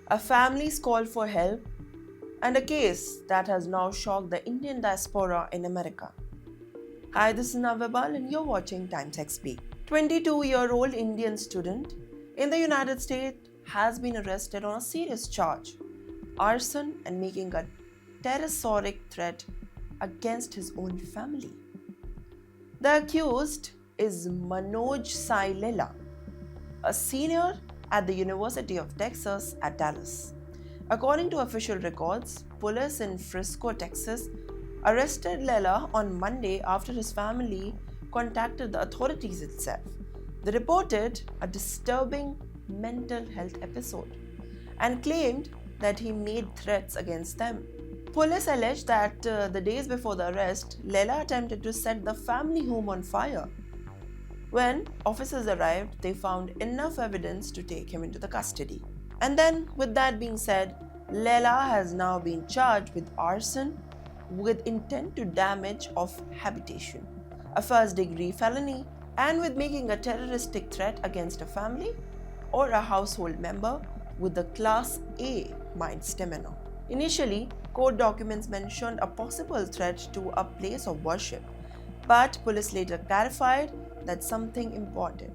a family's call for help, and a case that has now shocked the Indian diaspora in America. Hi, this is Navabal and you're watching TimesXP. 22-year-old Indian student in the United States has been arrested on a serious charge, arson and making a terroristic threat against his own family. The accused is Manojh Sai Lella, a senior at the University of Texas at Dallas. According to official records, police in Frisco, Texas, arrested Lella on Monday after his family contacted the authorities itself. They reported a disturbing mental health episode and claimed that he made threats against them. Police alleged that the days before the arrest, Lella attempted to set the family home on fire. When officers arrived, they found enough evidence to take him into the custody. And then, with that being said, Lella has now been charged with arson with intent to damage of habitation, a first-degree felony, and with making a terroristic threat against a family or a household member with the Class A misdemeanor. Initially, court documents mentioned a possible threat to a place of worship, but police later clarified that something important.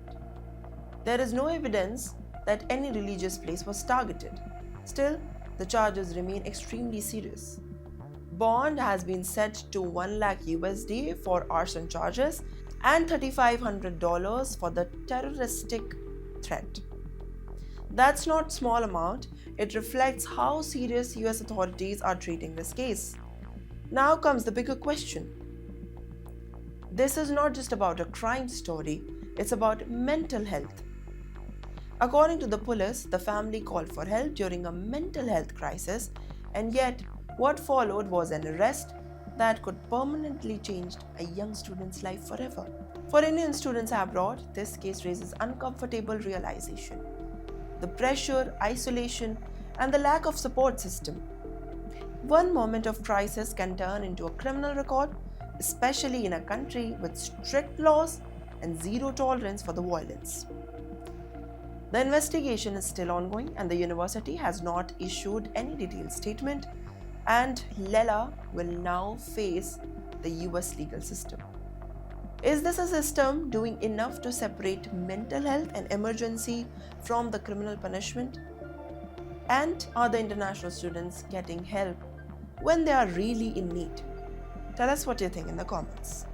There is no evidence that any religious place was targeted. Still, the charges remain extremely serious. Bond has been set to 1 lakh USD for arson charges and $3,500 for the terroristic threat. That's not small amount. It reflects how serious US authorities are treating this case. Now comes the bigger question. This is not just about a crime story, it's about mental health. According to the police, the family called for help during a mental health crisis, and yet what followed was an arrest that could permanently change a young student's life forever. For Indian students abroad, this case raises uncomfortable realization. The pressure, isolation, and the lack of support system. One moment of crisis can turn into a criminal record, especially in a country with strict laws and zero tolerance for the violence. The investigation is still ongoing and the university has not issued any detailed statement, and Lella will now face the US legal system. Is this a system doing enough to separate mental health and emergency from the criminal punishment? And are the international students getting help when they are really in need? Tell us what you think in the comments.